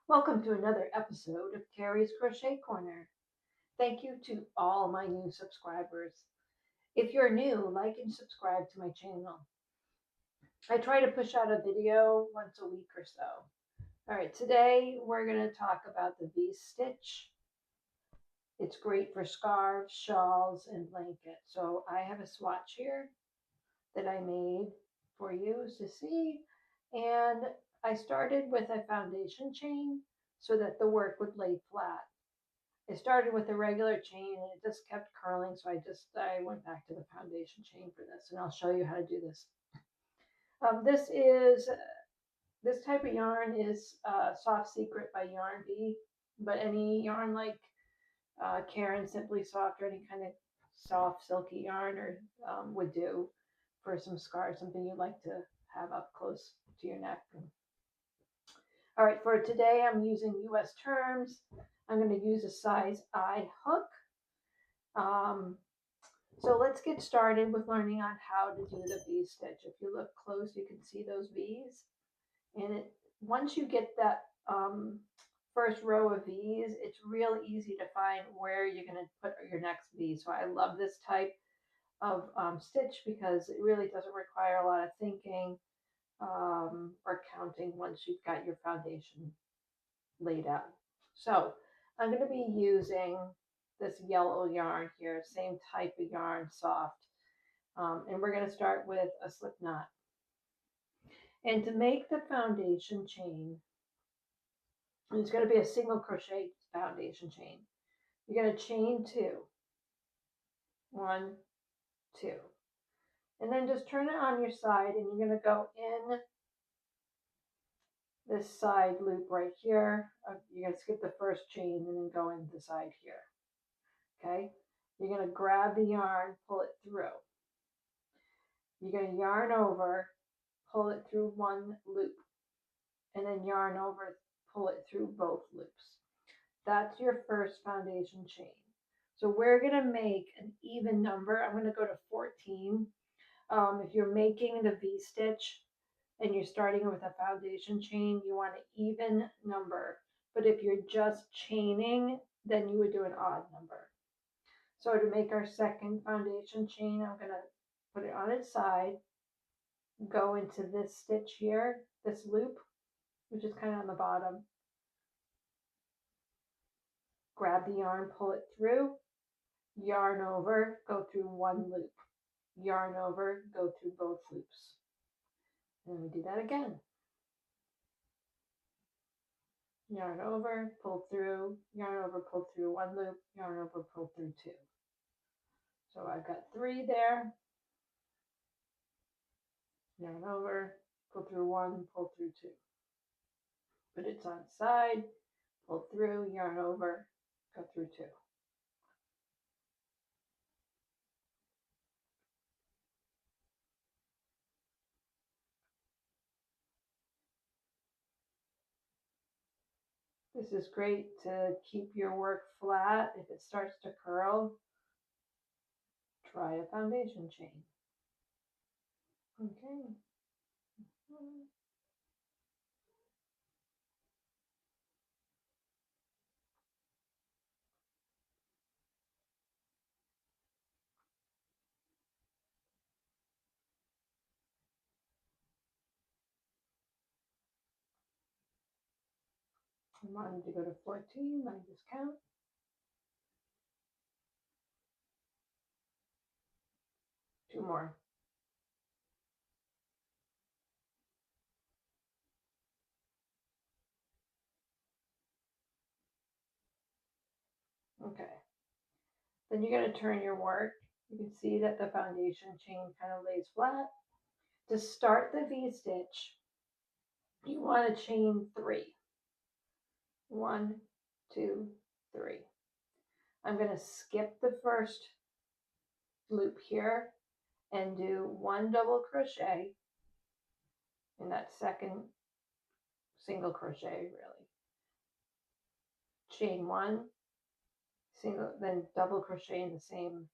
Welcome to another episode of Carrie's Crochet Corner. Thank you to all my new subscribers. If you're new, like and subscribe to my channel. I try to push out a video once a week or so. All right, today we're going to talk about the V-stitch. It's great for scarves, shawls, and blankets. So I have a swatch here that I made for you to see. And I started with a foundation chain so that the work would lay flat. It started with a regular chain and it just kept curling. So I went back to the foundation chain for this, and I'll show you how to do this. This type of yarn is Soft Secret by Yarn Bee, but any yarn like Karen Simply Soft or any kind of soft silky yarn or would do for some scarves, something you'd like to have up close to your neck. All right, for today I'm using US terms. I'm going to use a size I hook. Um, so let's get started with learning on how to do the V stitch. If you look close, you can see those V's. And once you get that first row of V's, it's real easy to find where you're going to put your next V. So I love this type of stitch because it really doesn't require a lot of thinking or counting once you've got your foundation laid out. So I'm going to be using this yellow yarn here, same type of yarn, soft. And we're going to start with a slip knot. And to make the foundation chain, it's going to be a single crochet foundation chain. You're going to chain two, one, two, and then just turn it on your side, and you're going to go in this side loop right here. You're going to skip the first chain and then go in the side here. Okay, you're going to grab the yarn, pull it through. You're going to yarn over, pull it through one loop, and then yarn over, pull it through both loops. That's your first foundation chain. So we're going to make an even number. I'm going to go to 14. If you're making the V-stitch and you're starting with a foundation chain, you want an even number. But if you're just chaining, then you would do an odd number. So to make our second foundation chain, I'm going to put it on its side, go into this stitch here, this loop, which is kind of on the bottom. Grab the yarn, pull it through, yarn over, go through one loop, yarn over, go through both loops. And we do that again. Yarn over, pull through, yarn over, pull through one loop, yarn over, pull through two. So I've got three there. Yarn over, pull through one, pull through two. Put its on side, pull through, yarn over, go through two. This is great to keep your work flat. If it starts to curl, try a foundation chain. Okay. I wanted to go to 14. Let me just count. Two more. Okay. Then you're going to turn your work. You can see that the foundation chain kind of lays flat. To start the V-stitch, you want to chain three. One, two, three. I'm going to skip the first loop here and do one double crochet in that second single crochet, really. Chain one, single, then double crochet in the same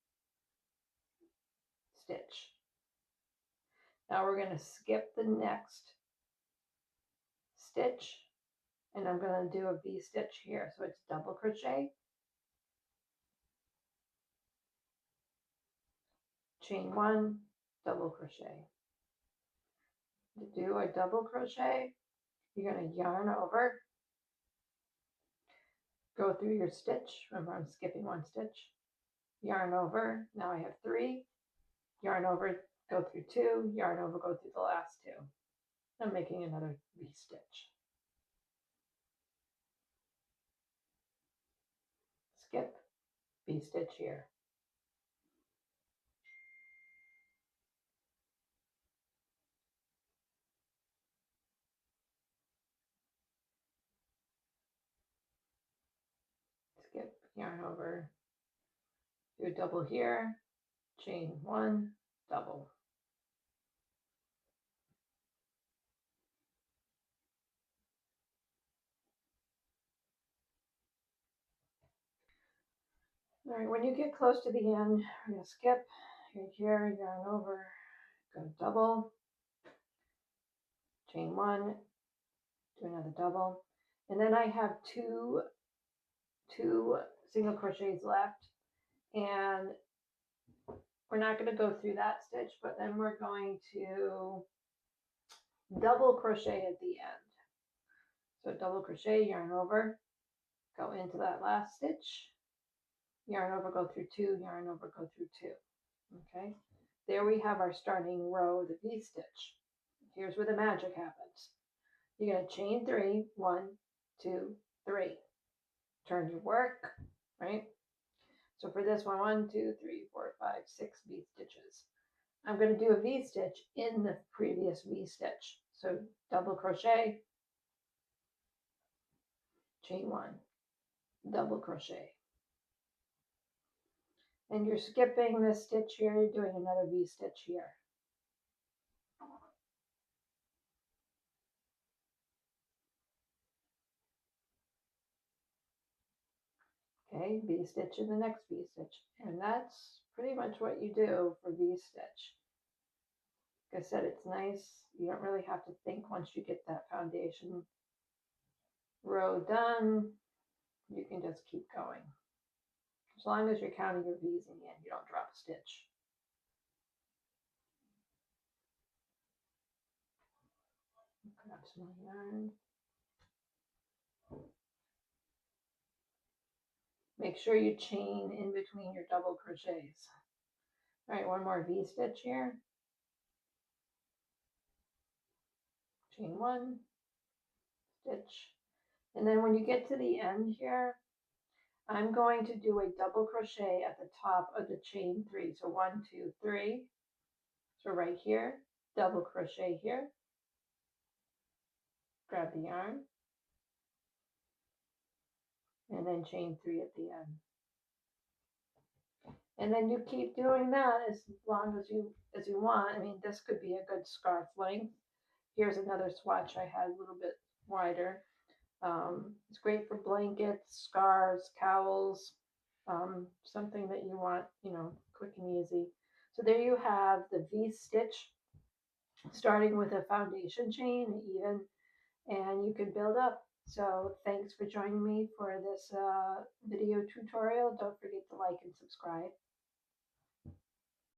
stitch. Now we're going to skip the next stitch and I'm going to do a V-stitch here. So it's double crochet, chain one, double crochet. To do a double crochet, you're going to yarn over, go through your stitch. Remember, I'm skipping one stitch. Yarn over. Now I have 3. Yarn over, go through 2. Yarn over, go through the last 2. I'm making another V-stitch. Skip, V-stitch here. Skip, yarn over, do a double here, chain 1, double. All right, when you get close to the end, we're going to skip right here, yarn over, go double, chain 1, do another double, and then I have two single crochets left, and we're not going to go through that stitch, but then we're going to double crochet at the end. So double crochet, yarn over, go into that last stitch, yarn over, go through 2, yarn over, go through 2. Okay, there we have our starting row, the V-stitch. Here's where the magic happens. You're going to chain 3, 1, 2, 3. Turn your work, right? So for this one, 1, 2, 3, 4, 5, 6 V-stitches. I'm going to do a V-stitch in the previous V-stitch. So double crochet, chain 1, double crochet. And you're skipping this stitch here, you're doing another V-stitch here. Okay, V-stitch in the next V-stitch. And that's pretty much what you do for V-stitch. Like I said, it's nice. You don't really have to think once you get that foundation row done. You can just keep going. As long as you're counting your V's in the end, you don't drop a stitch. Grab some more yarn. Make sure you chain in between your double crochets. All right, one more V-stitch here. Chain 1, stitch. And then when you get to the end here, I'm going to do a double crochet at the top of the chain 3. So 1, 2, 3. So right here, double crochet here. Grab the yarn. And then chain 3 at the end. And then you keep doing that as long as you want. I mean, this could be a good scarf length. Here's another swatch I had a little bit wider. It's great for blankets, scarves, cowls, something that you want, quick and easy. So there you have the V-stitch, starting with a foundation chain, even, and you can build up. So thanks for joining me for this video tutorial. Don't forget to like and subscribe.